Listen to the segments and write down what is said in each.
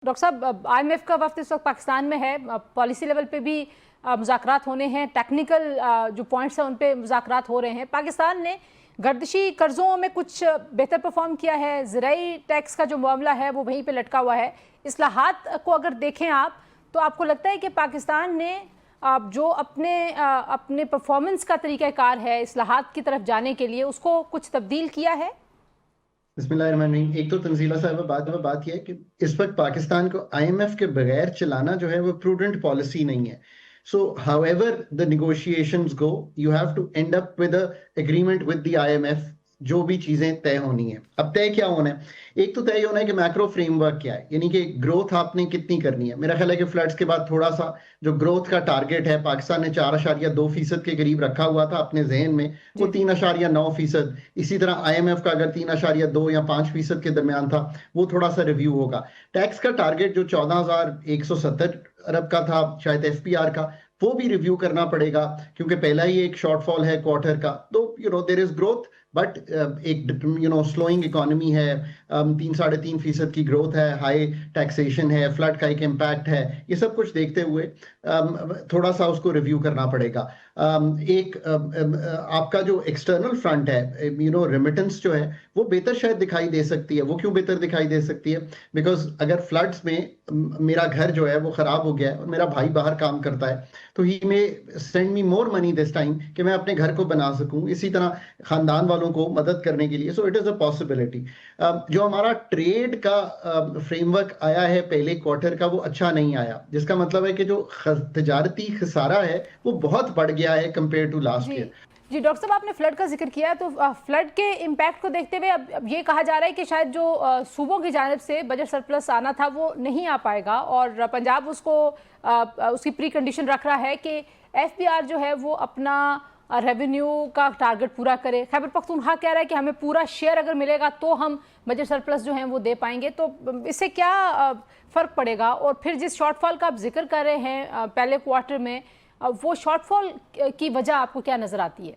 Doctor साहब, IMF का वक्त इस वक्त पाकिस्तान में है। पॉलिसी लेवल पे भी मुज़ाकरात होने हैं, टेक्निकल जो पॉइंट्स हैं उन पे मुज़ाकरात हो रहे हैं। पाकिस्तान ने गर्दिशी कर्जों में कुछ बेहतर परफॉर्म किया है, ज़राई टैक्स का जो मामला है वो वहीं पे लटका हुआ है। इस्लाहात को अगर देखें आप, तो आपको लगता है कि पाकिस्तान ने जो अपने परफॉर्मेंस का तरीक़ाकार है इस्लाहात की तरफ जाने के लिए, उसको कुछ तब्दील किया है? बिस्मिल्लाहिर्रहमानिर्रहीम। एक तो तंजीला साहब बात यह है कि इस वक्त पाकिस्तान को आईएमएफ के बगैर चलाना जो है वो प्रूडेंट पॉलिसी नहीं है। So however the negotiations go, you have to end up with a agreement with the IMF. जो भी चीजें तय होनी है, अब तय क्या होना है? एक तो तय होना है कि मैक्रो फ्रेमवर्क क्या है, यानी कि ग्रोथ आपने कितनी करनी है। मेरा ख्याल है कि फ्लड्स के बाद थोड़ा सा जो ग्रोथ का टारगेट है पाकिस्तान ने 4.2% के करीब रखा हुआ था अपने जहन में, वो 3.9%। इसी तरह आईएमएफ का अगर 3.2 या 5% के दरमियान था, वो थोड़ा सा रिव्यू होगा। टैक्स का टारगेट जो 14,170 अरब का था शायद एफपीआर का, वो भी रिव्यू करना पड़ेगा, क्योंकि पहला ही एक शॉर्टफॉल है क्वार्टर का। तो देयर इज ग्रोथ, बट एक स्लोइंग इकोनॉमी है। 3-3.5% की ग्रोथ है, हाई टैक्सेशन है, फ्लड का एक इम्पैक्ट है। ये सब कुछ देखते हुए थोड़ा सा उसको रिव्यू करना पड़ेगा। आपका जो एक्सटर्नल फ्रंट है, रेमिटेंस जो है वो बेहतर शायद दिखाई दे सकती है। वो क्यों बेहतर दिखाई दे सकती है? बिकॉज अगर फ्लड्स में मेरा घर जो है वो खराब हो गया है और मेरा भाई बाहर काम करता है, तो ही में send me more money this time कि मैं अपने घर को बना सकूं, इसी तरह खानदान वालों को मदद करने के लिए। So it is a possibility. जो हमारा ट्रेड का फ्रेमवर्क आया है पहले क्वार्टर का, वो अच्छा नहीं आया, जिसका मतलब है कि जो तजारती खसारा है वो बहुत बढ़ गया है कंपेयर टू लास्ट ईयर। जी डॉक्टर साहब, आपने फ्लड का जिक्र किया, तो फ्लड के इम्पैक्ट को देखते हुए अब ये कहा जा रहा है कि शायद जो सूबों की जानिब से बजट सरप्लस आना था वो नहीं आ पाएगा, और पंजाब उसकी प्री कंडीशन रख रहा है कि एफबीआर जो है वो अपना रेवेन्यू का टारगेट पूरा करे। खैबर पख्तूनख्वा कह रहा है कि हमें पूरा शेयर अगर मिलेगा तो हम बजट सरप्लस जो है वो दे पाएंगे। तो इससे क्या फ़र्क पड़ेगा? और फिर जिस शॉर्टफॉल का आप जिक्र कर रहे हैं पहले क्वार्टर में, वो शॉर्टफॉल की वजह आपको क्या नजर आती है?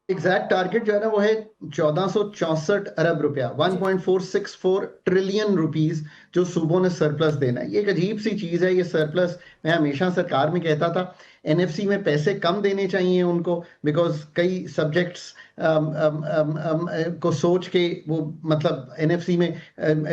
एग्जैक्ट टारगेट जो है ना वो है 1464 अरब रुपया, 1.464 ट्रिलियन रुपीस, जो सूबों ने सरप्लस देना है। ये एक अजीब सी चीज है ये सरप्लस। मैं हमेशा सरकार में कहता था एनएफसी में पैसे कम देने चाहिए उनको, बिकॉज कई सब्जेक्ट्स को सोच के वो, मतलब एनएफसी में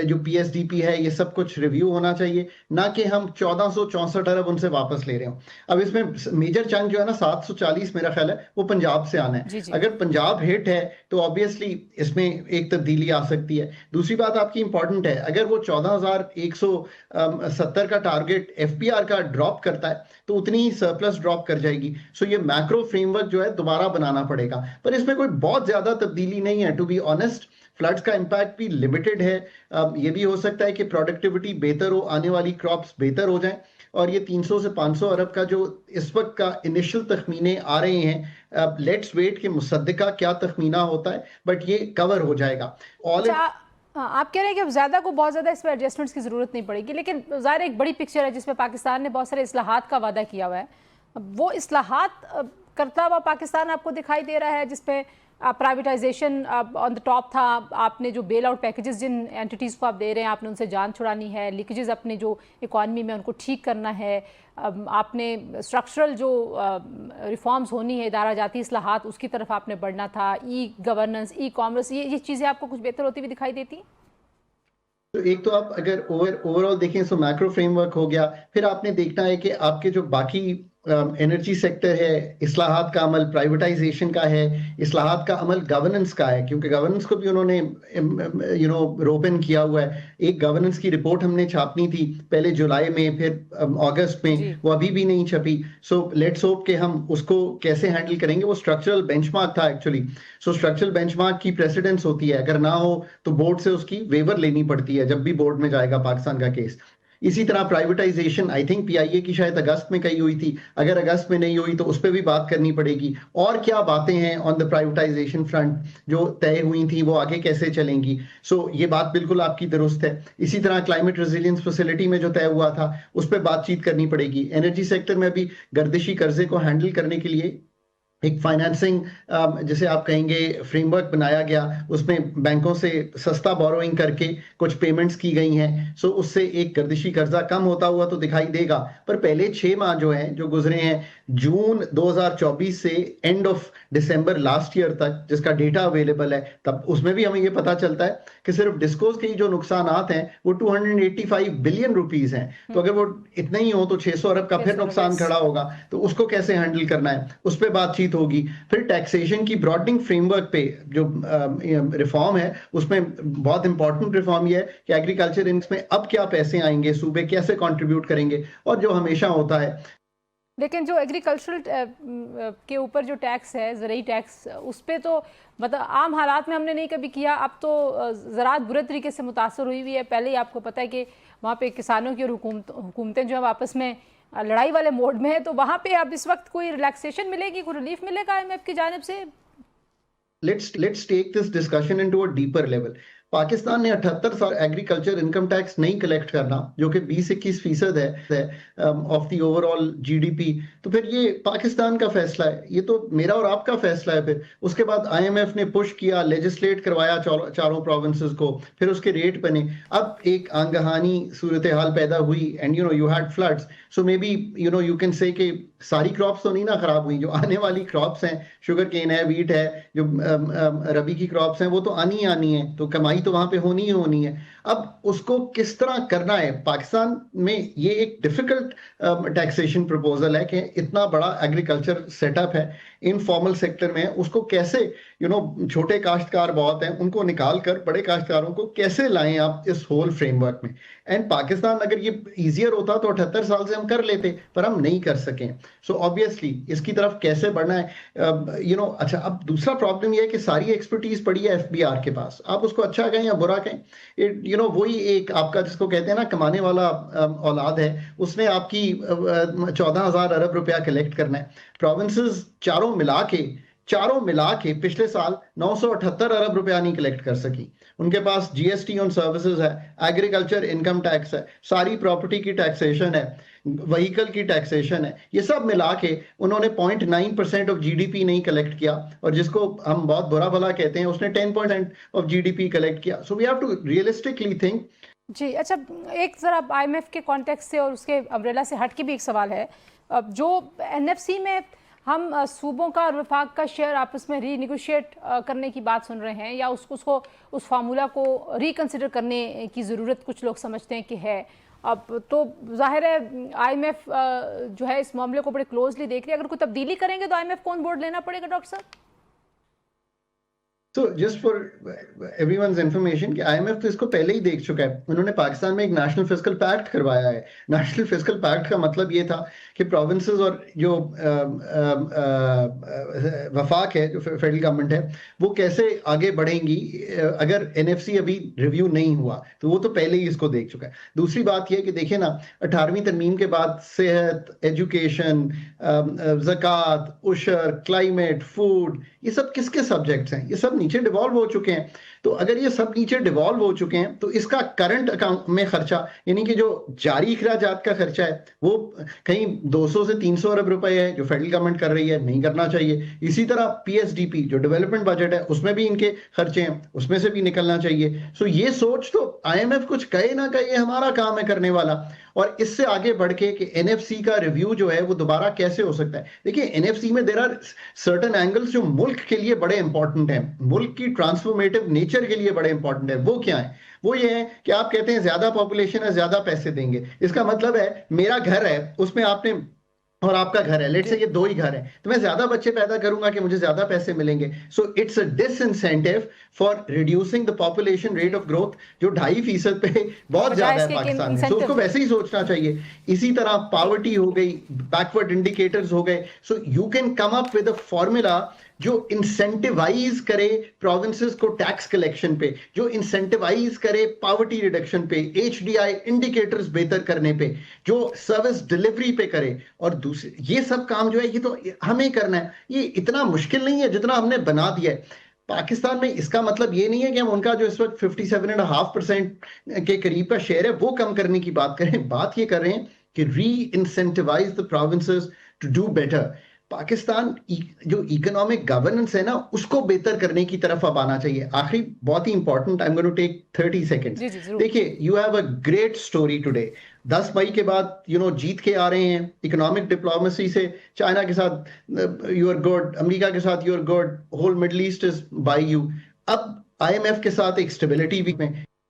जो पीएसडीपी है ये सब कुछ रिव्यू होना चाहिए, ना कि हम 1464 अरब उनसे वापस ले रहे हो। अब इसमें मेजर चंक जो है ना 740 मेरा ख्याल है वो पंजाब से आना है। जी जी। अगर पंजाब हिट है तो ऑब्वियसली इसमें एक तब्दीली आ सकती है। दूसरी बात आपकी इंपॉर्टेंट है, अगर वो 14,170 का टारगेट एफपीआर का ड्रॉप करता है तो उतनी ही सरप्लस ड्रॉप कर जाएगी। सो ये मैक्रो फ्रेमवर्क जो है दोबारा बनाना पड़ेगा, पर इसमें कोई बहुत ज्यादा तब्दीली नहीं है टू बी ऑनेस्ट। फ्लड्स का इंपैक्ट भी लिमिटेड है। ये भी हो सकता है कि प्रोडक्टिविटी बेहतर हो, आने वाली क्रॉप्स बेहतर हो जाएं, और ये 300 से 500 अरब का जो इस वक्त का इनिशियल तखमीने आ रहे हैं, लेट्स वेट कि मुसद्दिका क्या तखमीना होता है, बट ये कवर हो जाएगा। आप कह रहे हैं कि अब ज़्यादा को बहुत ज़्यादा इसमें एडजस्टमेंट्स की ज़रूरत नहीं पड़ेगी, लेकिन ज़ाहिर एक बड़ी पिक्चर है जिसमें पाकिस्तान ने बहुत सारे इस्लाहात का वादा किया हुआ है। वो इस्लाहात करता हुआ पाकिस्तान आपको दिखाई दे रहा है, जिसमें प्राइवेटाइजेशन ऑन द टॉप था। आपने जो बेल आउट पैकेजेस जिन एंटिटीज़ को आप दे रहे हैं, आपने उनसे जान छुड़ानी है, लीकेजेस अपने जो इकॉनमी में उनको ठीक करना है, आपने स्ट्रक्चरल जो रिफॉर्म्स होनी है, इदारा जाती इस्लाहात, उसकी तरफ आपने बढ़ना था। ई गवर्नेंस, ई कॉमर्स, ये चीज़ें आपको कुछ बेहतर होती हुई दिखाई देती? तो एक तो आप अगर ओवरऑल देखें तो मैक्रो फ्रेमवर्क हो गया, फिर आपने देखना है कि आपके जो बाकी एनर्जी सेक्टर है, इस्लाहात का अमल प्राइवेटाइजेशन का है, इस्लाहात का अमल गवर्नेंस का है, क्योंकि गवर्नेंस को भी उन्होंने रोपन किया हुआ है। एक गवर्नेंस की रिपोर्ट हमने छापनी थी पहले जुलाई में, फिर अगस्त में, वो अभी भी नहीं छपी। सो लेट्स होप कि हम उसको कैसे हैंडल करेंगे। वो स्ट्रक्चरल बेंचमार्क था एक्चुअली। सो स्ट्रक्चरल बेंचमार्क की प्रेसिडेंस होती है, अगर ना हो तो बोर्ड से उसकी वेवर लेनी पड़ती है जब भी बोर्ड में जाएगा पाकिस्तान का केस। इसी तरह प्राइवेटाइजेशन आई थिंक पीआईए की शायद अगस्त में कही हुई थी, अगर अगस्त में नहीं हुई तो उस पर भी बात करनी पड़ेगी। और क्या बातें हैं ऑन द प्राइवेटाइजेशन फ्रंट जो तय हुई थी, वो आगे कैसे चलेंगी। सो ये बात बिल्कुल आपकी दुरुस्त है। इसी तरह क्लाइमेट रेजिलियंस फैसिलिटी में जो तय हुआ था उस पर बातचीत करनी पड़ेगी। एनर्जी सेक्टर में भी गर्दिशी कर्जे को हैंडल करने के लिए एक फाइनेंसिंग जिसे आप कहेंगे फ्रेमवर्क बनाया गया, उसमें बैंकों से सस्ता बोरोइंग करके कुछ पेमेंट्स की गई हैं। सो उससे एक गर्दिशी कर्जा कम होता हुआ तो दिखाई देगा, पर पहले 6 माह जो हैं जो गुजरे हैं जून 2024 से end of December last year तक, जिसका डेटा अवेलेबल है, तब उसमें भी हमें ये पता चलता है कि सिर्फ डिस्कोज के जो नुकसानात हैं वो 285 बिलियन रुपीस हैं। तो अगर वो इतना ही हो तो 600 अरब का फिर नुकसान खड़ा होगा, तो उसको कैसे हैंडल करना है, उस पर बातचीत होगी। फिर टैक्सेशन की ब्रॉडनिंग फ्रेमवर्क पे जो रिफॉर्म है, उसमें बहुत इंपॉर्टेंट रिफॉर्म ये है कि एग्रीकल्चर इनकम में अब क्या पैसे आएंगे, सूबे कैसे कंट्रीब्यूट करेंगे, और जो हमेशा होता है। लेकिन जो एग्रीकल्चरल के ऊपर जो टैक्स है, ज़रूरी टैक्स, उस पर तो मतलब आम हालात में हमने नहीं कभी किया। अब तो ज़राअत बुरे तरीके से मुतासर हुई हुई है। पहले ही आपको पता है कि वहाँ पे किसानों की और हुकूमतें जो है आपस में लड़ाई वाले मोड में है, तो वहाँ पे अब इस वक्त कोई रिलैक्सेशन मिलेगी, कोई रिलीफ मिलेगा IMF की जानिब से? Let's take this discussion into a deeper level. Pakistan ने 78 साल एग्रीकल्चर इनकम टैक्स नहीं कलेक्ट करना, जो कि 20-21% है ऑफ द ओवरऑल जीडीपी। तो फिर ये पाकिस्तान का फैसला है, ये तो मेरा और आपका फैसला है। फिर उसके बाद आईएमएफ ने पुश किया, लेजिस्लेट करवाया चारों प्रोविंसेस को, फिर उसके रेट बने। अब एक आंगहानी सूरत हाल पैदा हुई and you had floods. So may be you can say कि सारी क्रॉप्स तो नहीं ना खराब हुई, जो आने वाली क्रॉप्स हैं, शुगर केन है, वीट है, जो रबी की क्रॉप्स हैं, वो तो आनी ही आनी है, तो कमाई तो वहां पे होनी ही होनी है। अब उसको किस तरह करना है, पाकिस्तान में ये एक डिफिकल्ट टैक्सेशन प्रपोजल है कि इतना बड़ा एग्रीकल्चर सेटअप है इनफॉर्मल सेक्टर में, उसको कैसे छोटे काश्तकार बहुत हैं, उनको निकाल कर बड़े काश्तकारों को कैसे लाएं आप इस होल फ्रेमवर्क में। एंड पाकिस्तान अगर ये इजियर होता तो 78 साल से हम कर लेते, पर हम नहीं कर सके। सो ऑब्वियसली इसकी तरफ कैसे बढ़ना है, अच्छा, अब दूसरा प्रॉब्लम ये है कि सारी एक्सपर्टीज पड़ी है एफबीआर के पास। आप उसको अच्छा कहें या बुरा कहें, वही एक आपका जिसको कहते हैं ना कमाने वाला औलाद है, उसने आपकी 14,000 अरब रुपया कलेक्ट करना है। प्रोविंसेस चारों मिला के पिछले साल 978 अरब रुपया नहीं कलेक्ट कर सकी। उनके पास जीएसटी ऑन सर्विसेज है, एग्रीकल्चर इनकम टैक्स है, सारी प्रॉपर्टी की टैक्सेशन है, व्हीकल की टैक्सेशन है, ये सब मिला के उन्होंने 0.9% ऑफ जीडीपी नहीं कलेक्ट किया, और जिसको हम बहुत बुरा भला कहते हैं उसने 10% ऑफ जीडीपी कलेक्ट किया। So we have to realistically think. जी अच्छा, एक ज़रा IMF के कॉन्टेक्स्ट से और उसके अम्ब्रेला से हट के भी एक सवाल है। जो NFC में हम सूबों का और वफाक का शेयर आपस में रीनिगोशिएट करने की बात सुन रहे हैं, या उसको उस फार्मूला को रिकंसिडर करने की ज़रूरत कुछ लोग समझते हैं कि है। अब तो जाहिर है IMF जो है इस मामले को बड़े क्लोजली देख रही है। अगर कोई तब्दीली करेंगे तो IMF को ऑन बोर्ड लेना पड़ेगा, डॉक्टर साहब? तो जस्ट फॉर एवरीवनस इंफॉर्मेशन कि आईएमएफ तो इसको पहले ही देख चुका है। उन्होंने पाकिस्तान में एक नेशनल फिस्कल पैक्ट करवाया है। नेशनल फिस्कल पैक्ट का मतलब ये था कि प्रोविंसेस और जो वफाक है, जो फेडरल गवर्नमेंट है, वो कैसे आगे बढ़ेंगी अगर एनएफसी अभी रिव्यू नहीं हुआ, तो वो तो पहले ही इसको देख चुका है। दूसरी बात यह कि देखिए ना, 18वीं तरमीम के बाद सेहत, एजुकेशन, ज़कात, उशर, क्लाइमेट, फूड, ये सब किसके सब्जेक्ट्स हैं? ये सब नीचे डिवॉल्व हो चुके हैं। तो अगर ये सब नीचे डिवॉल्व हो चुके हैं तो इसका करंट अकाउंट में खर्चा, यानी कि जो जारी इखराजात का खर्चा है, वो कहीं 200 से 300 अरब रुपए है जो फेडरल गवर्नमेंट कर रही है, नहीं करना चाहिए। इसी तरह पीएसडीपी जो डेवलपमेंट बजट है, उसमें भी इनके खर्चे हैं, उसमें से भी निकलना चाहिए। सो ये सोच तो आईएमएफ कुछ कहे ना कहे, हमारा काम है करने वाला। और इससे आगे बढ़ के कि एनएफसी का रिव्यू जो है वो दोबारा कैसे हो सकता है। देखिए, एनएफसी में देयर आर सर्टेन एंगल्स जो मुल्क के लिए बड़े इंपॉर्टेंट हैं, मुल्क की ट्रांसफॉर्मेटिव नेचर के लिए बड़े इंपॉर्टेंट है। वो क्या है? वो ये है कि आप कहते हैं ज्यादा पॉपुलेशन है, ज्यादा पैसे देंगे। इसका मतलब है मेरा घर है, उसमें आपने और आपका घर है, लेट्स से ये 2 ही घर है, तो मैं ज्यादा बच्चे पैदा करूंगा कि मुझे ज्यादा पैसे मिलेंगे। So it's a disincentive for reducing the population rate of growth, जो 2.5% पे बहुत ज्यादा है पाकिस्तान में। तो उसको वैसे ही सोचना चाहिए। इसी तरह पॉवर्टी हो गई, बैकवर्ड इंडिकेटर्स हो गए। So you can come up with a formula जो इंसेंटिवाइज करे प्रोविंसेस को टैक्स कलेक्शन पे, जो इंसेंटिवाइज करे पॉवर्टी रिडक्शन पे, एचडीआई इंडिकेटर्स बेहतर करने पे, जो सर्विस डिलीवरी पे करे। और दूसरे ये सब काम जो है ये तो हमें करना है। ये इतना मुश्किल नहीं है जितना हमने बना दिया है पाकिस्तान में। इसका मतलब ये नहीं है कि हम उनका जो इस वक्त 57.5% के करीब का शेयर है वो कम करने की बात करें। बात ये कर रहे हैं कि reincentivise the provinces to do better. Pakistan जो इकोनॉमिक गवर्नेंस है ना, उसको बेहतर करने की तरफ अब आना चाहिए। आखिरी बहुत ही important, I am going to take 30 seconds. जी जी जरूर। देखिए, you have a great story today. 10 मई के बाद जीत के आ रहे हैं इकोनॉमिक डिप्लोमेसी से। चाइना के साथ यू आर गुड, अमेरिका के साथ you are good, whole Middle East is by you. अब आईएमएफ के साथ एक स्टेबिलिटी भी में